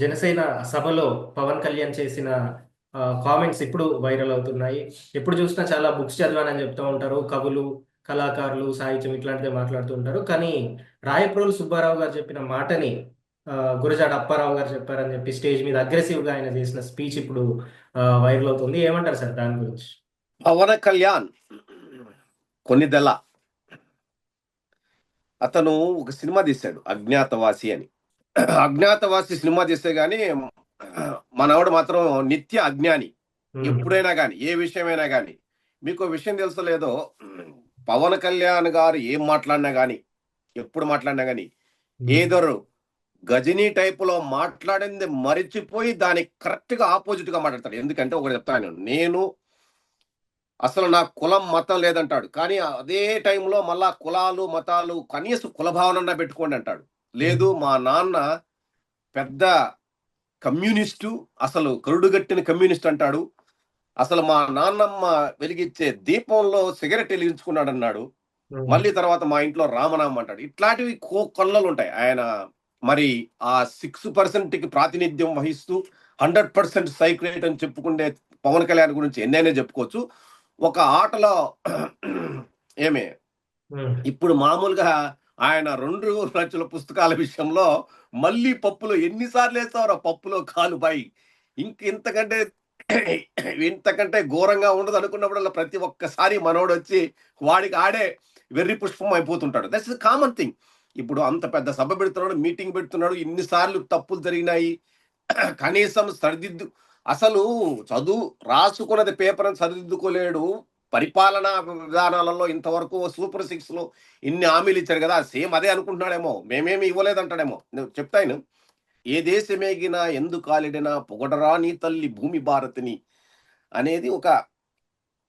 జనసేన సభలో పవన్ కళ్యాణ్ చేసిన కామెంట్స్ ఇప్పుడు వైరల్ అవుతున్నాయి. ఎప్పుడు చూసినా చాలా బుక్స్ చదివానని చెప్తూ ఉంటారు. కవులు, కళాకారులు, సాహిత్యం ఇట్లాంటిదే మాట్లాడుతూ ఉంటారు. కానీ రాయప్రోలు సుబ్బారావు గారు చెప్పిన మాటని గురజాడ అప్పారావు గారు చెప్పారని చెప్పి స్టేజ్ మీద అగ్రెసివ్‌గా ఆయన చేసిన స్పీచ్ ఇప్పుడు వైరల్ అవుతుంది. ఏమంటారు సార్ దాని గురించి? పవన్ కళ్యాణ్ కొన్నిదెల అతను ఒక సినిమా తీశాడు 'అజ్ఞాతవాసి' అని. 'అజ్ఞాతవాసి' సినిమా తీస్తే గాని మనవాడు మాత్రం నిత్య అజ్ఞాని. ఎప్పుడైనా గాని, ఏ విషయమైనా గాని. మీకో విషయం తెలుసో లేదో, పవన్ కళ్యాణ్ గారు ఏం మాట్లాడినా గాని, ఎప్పుడు మాట్లాడినా గాని, ఏదరు గజనీ టైపులో మాట్లాడింది మరిచిపోయి దానికి కరెక్ట్‌గా ఆపోజిట్‌గా మాట్లాడతాడు. ఎందుకంటే ఒకటి చెప్తాను నేను అసలు నాకు కులం, మతం లేదంటాడు. కానీ అదే టైంలో మళ్ళా కులాలు, మతాలు కనీసం కుల భావనన్నా పెట్టుకోండి అంటాడు. లేదు మా నాన్న పెద్ద కమ్యూనిస్టు, అసలు కరుడుగట్టిన కమ్యూనిస్ట్ అంటాడు. అసలు మా నాన్నమ్మ వెలిగించే దీపంలో సిగరెట్ వెలిగించుకున్నాడన్నాడు. మళ్ళీ తర్వాత మా ఇంట్లో రామనామం అంటాడు. ఇట్లాంటివి కొల్లలుంటాయి. ఆయన మరి ఆ 6%కి ప్రాతినిధ్యం వహిస్తూ 100% సైక్రేట్ అని చెప్పుకునే పవన్ కళ్యాణ్ గురించి ఎన్నైనా చెప్పుకోవచ్చు. ఒక ఆటలో ఏమి ఇప్పుడు మామూలుగా ఆయన 2 లక్షల పుస్తకాల విషయంలో మళ్ళీ పప్పులో ఎన్ని సార్లు వేస్తావురా పప్పులో కాలు బాయి ఇంతకంటే ఇంతకంటే ఘోరంగా ఉండదు అనుకున్నప్పుడల్లా ప్రతి ఒక్కసారి మనోడు వచ్చి వాడికి ఆడే వెర్రి పుష్పం అయిపోతుంటాడు. That's the common thing. ఇప్పుడు అంత పెద్ద సభ పెడుతున్నాడు, మీటింగ్ పెడుతున్నాడు, ఇన్నిసార్లు తప్పులు జరిగినాయి, కనీసం సరిదిద్దు అసలు చదువు రాసుకున్నది పేపర్ అని సరిదిద్దుకోలేడు. పరిపాలనా విధానాలలో ఇంతవరకు సూపర్ 6 లో ఇన్ని హామీలు ఇచ్చారు కదా, సేమ్ అదే అనుకుంటున్నాడేమో, మేమేమి ఇవ్వలేదంటాడేమో. నువ్వు చెప్తాను, ఏ దేశమేగినా ఎందు కాలిడినా పొగడరా నీ తల్లి భూమి భారతిని అనేది ఒక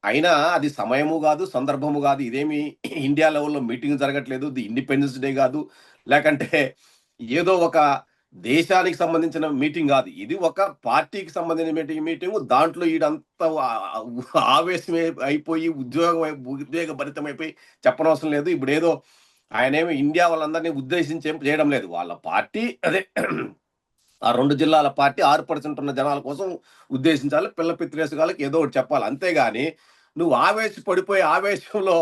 అయినా అది సమయము కాదు, సందర్భము కాదు. ఇదేమి ఇండియా లెవెల్లో మీటింగ్ జరగట్లేదు, ది ఇండిపెండెన్స్ డే కాదు, లేకంటే ఏదో ఒక దేశానికి సంబంధించిన మీటింగ్ కాదు. ఇది ఒక పార్టీకి సంబంధించిన మీటింగ్. దాంట్లో ఈడంతా ఆవేశం అయిపోయి ఉద్వేగభరితం అయిపోయి చెప్పనవసరం లేదు. ఇప్పుడు ఏదో ఆయనేమి ఇండియా వాళ్ళందరినీ ఉద్దేశించి ఏం చేయడం లేదు. వాళ్ళ పార్టీ అదే ఆ 2 జిల్లాల పార్టీ 6% ఉన్న జనాల కోసం ఉద్దేశించాలి. పిల్ల పిత్రేసుగాళ్ళకి ఏదో ఒకటి చెప్పాలి. అంతేగాని నువ్వు ఆవేశపడిపోయి ఆవేశంలో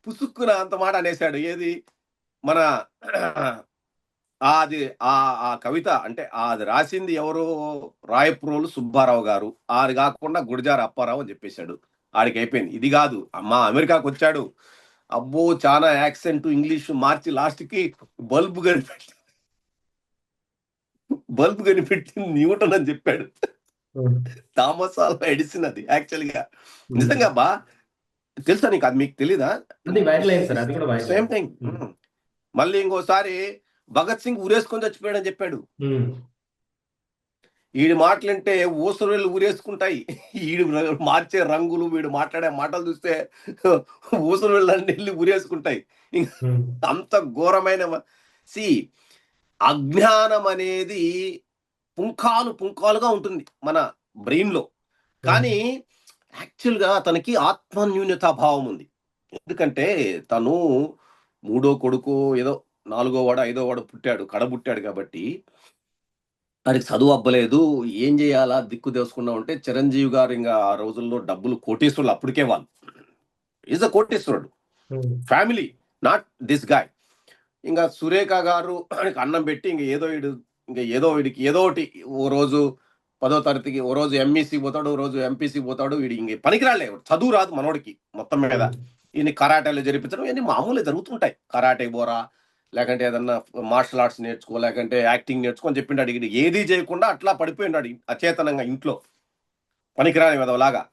పుసుక్కున అంత మాట అనేసాడు. ఏది మన అది ఆ కవిత అంటే అది రాసింది ఎవరు? రాయప్రోలు సుబ్బారావు గారు. అది కాకుండా గుడిజార అప్పారావు అని చెప్పేశాడు. ఆడికి అయిపోయింది. ఇది కాదు, మా అమెరికాకు వచ్చాడు, అబ్బో చాలా యాక్సెంట్ ఇంగ్లీష్ మార్చి లాస్ట్కి బల్బు కనిపెట్టి న్యూటన్ అని చెప్పాడు. థామస్ ఆల్వా ఎడిసన్ అది యాక్చువల్ గా. నిజంగా బా తెలుసా నీకు? అది మీకు తెలీదా? Same thing. మళ్ళీ ఇంకోసారి భగత్ సింగ్ ఊరేసుకొని చచ్చిపోయాడని చెప్పాడు. వీడి మాటలంటే ఊసరులు ఊరేసుకుంటాయి. వీడు మార్చే రంగులు, వీడు మాట్లాడే మాటలు చూస్తే ఊసరులన్నీ వెళ్ళి ఊరేసుకుంటాయి. అంత ఘోరమైన సి అజ్ఞానం అనేది పుంఖాలుగా ఉంటుంది మన బ్రెయిన్ లో. కానీ యాక్చువల్గా అతనికి ఆత్మన్యూన్యతా భావం ఉంది. ఎందుకంటే తను 3వ కొడుకు ఏదో 4వ వాడు 5వ వాడు పుట్టాడు, కడబుట్టాడు కాబట్టి వాడికి చదువు అబ్బలేదు. ఏం చేయాలా దిక్కు తెలుసుకున్నాం అంటే చిరంజీవి గారు ఇంకా ఆ రోజుల్లో డబ్బులు కోటీశ్వరులు అప్పటికే. వాళ్ళు ఈజ్ అ కోటీశ్వరుడు ఫ్యామిలీ, నాట్ దిస్ గాయ్. ఇంకా సురేఖ గారు అన్నం పెట్టి ఏదో వీడికి ఏదో ఒకటి, ఓ రోజు 10వ తరగతికి, ఓ రోజు ఎంఈసీ పోతాడు, ఓ రోజు ఎంపీసీ పోతాడు. వీడి ఇంక పనికిరాలే, చదువు రాదు మనోడికి మొత్తం మీద. ఈయన కరాటేలు జరిపించడం ఇవన్నీ మామూలే జరుగుతుంటాయి. కరాటే బోరా, లేకంటే ఏదన్నా మార్షల్ ఆర్ట్స్ నేర్చుకో, లేకంటే యాక్టింగ్ నేర్చుకో అని చెప్పిండాడు. ఇది ఏది చేయకుండా అట్లా పడిపోయినాడు అచేతనంగా ఇంట్లో, పనికిరాని విధవలాగా.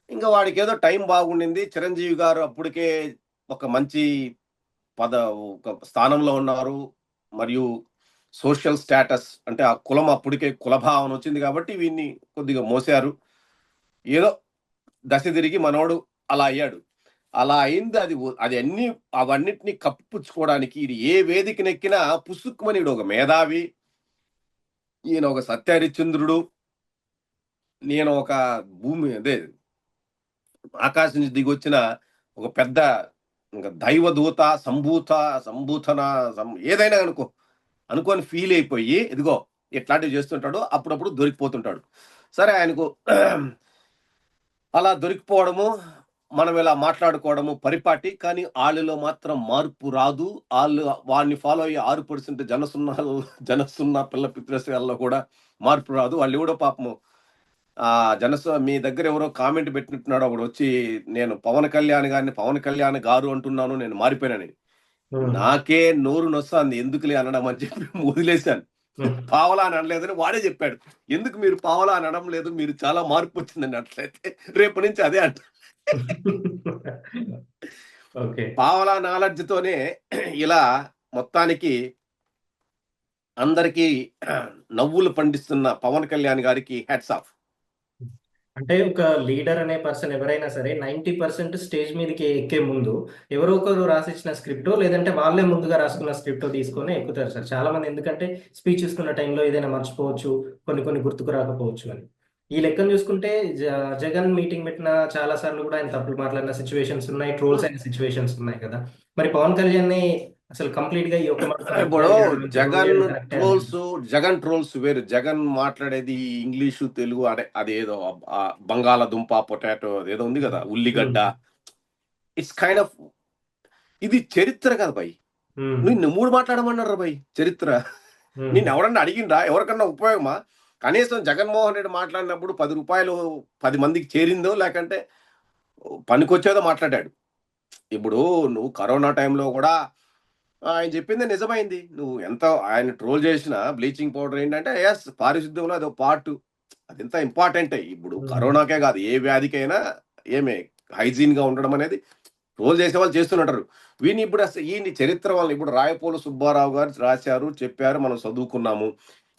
ఇంకా వాడికి ఏదో టైం బాగుండింది. చిరంజీవి గారు అప్పటికే ఒక మంచి ఒక స్థానంలో ఉన్నారు, మరియు సోషల్ స్టేటస్ అంటే ఆ కులం అప్పటికే కులభావన వచ్చింది కాబట్టి వీన్ని కొద్దిగా మోసారు. ఏదో దశ తిరిగి మనోడు అలా అయ్యాడు. అలా అయింది. అది అవన్నిటిని కప్పిపుచ్చుకోవడానికి ఇది ఏ వేదికనెక్కినా పుసుక్కుమని ఒక మేధావి, ఈయన ఒక సత్యహరిశ్చంద్రుడు, నేను ఒక భూమి అదే ఆకాశం నుంచి దిగొచ్చిన ఒక పెద్ద ఇంకా దైవదూత సంభూతన ఏదైనా అనుకోని ఫీల్ అయిపోయి, ఇదిగో ఇట్లాంటివి చేస్తుంటాడు, అప్పుడప్పుడు దొరికిపోతుంటాడు. సరే ఆయనకు అలా దొరికిపోవడము, మనం ఇలా మాట్లాడుకోవడము పరిపాటి. కానీ ఆళ్ళలో మాత్రం మార్పు రాదు. ఆళ్ళు వాడిని ఫాలో అయ్యే 6% జనసున్న పిల్ల పిత్రస్యాల్లో కూడా మార్పు రాదు. వాళ్ళెవడో పాపము మీ దగ్గర ఎవరో కామెంట్ పెట్టినట్టున్నాడు ఒకడొచ్చి, నేను పవన్ కళ్యాణ్ గారిని పవన్ కళ్యాణ్ గారు అంటున్నాను, నేను మారిపోయానని. ఉమ్, నాకే నోరు నొస్తాంది ఎందుకులే అనడం అని చెప్పి వదిలేశాను. ఉమ్. పావలా అని అనలేదని వాడే చెప్పాడు. ఎందుకు మీరు పావలా అని అనడం లేదు, మీరు చాలా మార్పు వచ్చిందండి. అట్లయితే రేపు నుంచి అదే అంట. ఓకే. పావలా నాలెడ్జ్ తోనే ఇలా మొత్తానికి అందరికీ నవ్వులు పండిస్తున్న పవన్ కళ్యాణ్ గారికి హ్యాట్స్ ఆఫ్. అంటే ఒక లీడర్ అనే పర్సన్ ఎవరైనా సరే 90% స్టేజ్ మీదకి ఎక్కే ముందు ఎవరో ఒకరు రాసిచ్చిన స్క్రిప్టో లేదంటే వాళ్ళే ముందుగా రాసుకున్న స్క్రిప్టో తీసుకొని ఎక్కుతారు సార్. చాలా మంది ఎందుకంటే స్పీచ్ ఇస్తున్న టైంలో ఏదైనా మర్చిపోవచ్చు, కొన్ని కొన్ని గుర్తుకు రాకపోవచ్చు అని. ఈ లెక్కను చూసుకుంటే జగన్ మీటింగ్ పెట్టిన చాలా సార్లు కూడా ఆయన తప్పులు మాట్లాడిన సిచ్యువేషన్స్ ఉన్నాయి, ట్రోల్స్ అయిన సిచ్యువేషన్స్ ఉన్నాయి కదా. మరి పవన్ కళ్యాణ్ ని అసలు కంప్లీట్ గా ఈ ఒక్క మాట ఇప్పుడు ట్రోల్ చేయడం కరెక్టే అంటారు. జగన్ ట్రోల్స్ వేరు. జగన్ మాట్లాడేది ఇంగ్లీషు, తెలుగు, అదేదో బంగాళదుంప, పొటాటో ఏదో ఉంది కదా, ఉల్లిగడ్డ. ఇట్స్ కైండ్ ఆఫ్ ఇది చరిత్ర కదా భయ్. నిన్ను మూడు మాట్లాడమన్నారు భయ్ చరిత్ర. నిన్ను ఎవరన్నా అడిగిండ్రా? ఎవరికన్నా ఉపయోగమా? కనీసం జగన్మోహన్ రెడ్డి మాట్లాడినప్పుడు 10 రూపాయలు 10 మందికి చేరిందో లేకంటే పనికొచ్చేదో మాట్లాడాడు. ఇప్పుడు నువ్వు కరోనా టైంలో కూడా ఆయన చెప్పింది నిజమైంది. నువ్వు ఎంత ఆయన ట్రోల్ చేసినా బ్లీచింగ్ పౌడర్ ఏంటంటే ఎస్ పారిశుద్ధ్యంలో అదో పార్ట్. అది ఎంత ఇంపార్టెంటే. ఇప్పుడు కరోనాకే కాదు, ఏ వ్యాధికైనా ఏమే హైజీన్ గా ఉండడం అనేది ట్రోల్ చేసే వాళ్ళు చేస్తుంటారు. వీని ఇప్పుడు అసలు ఈ చరిత్ర వల్ల ఇప్పుడు రాయపోలు సుబ్బారావు గారు రాశారు, చెప్పారు, మనం చదువుకున్నాము.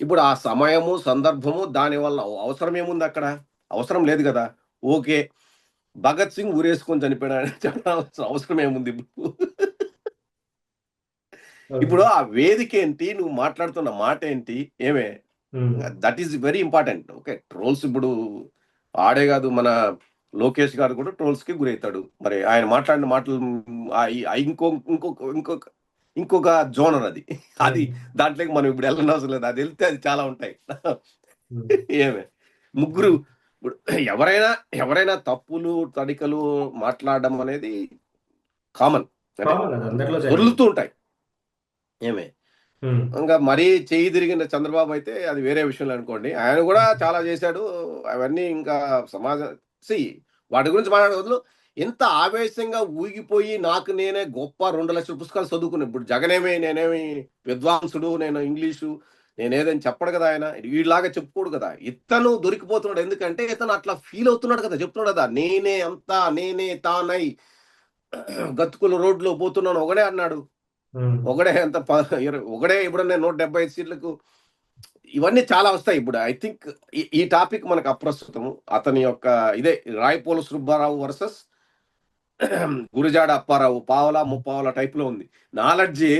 ఇప్పుడు ఆ సమయము, సందర్భము, దాని వల్ల అవసరం ఏముంది అక్కడ? అవసరం లేదు కదా. ఓకే, భగత్ సింగ్ ఊరేసుకొని చనిపోయాడు చెప్పాల్సిన అవసరం ఏముంది ఇప్పుడు? ఇప్పుడు ఆ వేదిక ఏంటి, నువ్వు మాట్లాడుతున్న మాట ఏంటి, ఏమే that is very important. Okay, trolls ఇప్పుడు ఆడే కాదు, మన లోకేష్ గారు కూడా ట్రోల్స్ కి గురవుతాడు. మరి ఆయన మాట్లాడిన మాటలు ఇంకొక ఇంకొక జోనర్ అది. అది దాంట్లోకి మనం ఇప్పుడు వెళ్ళనవసరం లేదు. అది వెళ్తే అది చాలా ఉంటాయి. ఏమే ముగ్గురు ఇప్పుడు ఎవరైనా తప్పులు తడికలు మాట్లాడడం అనేది కామన్, దొరుకుతూ ఉంటాయి. ఏమే ఇంకా మరీ చెయ్యి తిరిగిన చంద్రబాబు అయితే అది వేరే విషయంలో అనుకోండి. ఆయన కూడా చాలా చేశాడు. అవన్నీ ఇంకా సమాజం వాటి గురించి మాట్లాడే వదులు. ఎంత ఆవేశంగా ఊగిపోయి నాకు నేనే గొప్ప 2 లక్షల పుస్తకాలు చదువుకున్నాను. ఇప్పుడు జగనేమి నేనేమి విద్వాంసుడు, నేను ఇంగ్లీషు నేనేదని చెప్పడు కదా. ఆయన వీళ్ళలాగా చెప్పుకోడు కదా. ఇతను దొరికిపోతున్నాడు. ఎందుకంటే ఇతను అట్లా ఫీల్ అవుతున్నాడు కదా, చెప్తున్నాడు కదా, నేనే అంతా, నేనే తానై గతుకుల రోడ్లో పోతున్నాను ఒకడే అన్నాడు. ఒకడే ఇప్పుడు 175 సీట్లకు ఇవన్నీ చాలా వస్తాయి. ఇప్పుడు ఐ థింక్ ఈ టాపిక్ మనకు అప్రస్తుతము. అతని యొక్క ఇదే రాయపోలు సుబ్బారావు వర్సెస్ గురుజాడ అప్పారావు, పావలా ముప్పావలా టైప్ లో ఉంది. నాలెడ్జి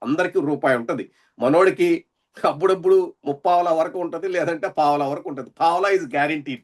అందరికి రూపాయి ఉంటది. మనోడికి అప్పుడప్పుడు ముప్పావలా వరకు ఉంటది, లేదంటే పావలా వరకు ఉంటది. పావలా ఇస్ గ్యారంటీ.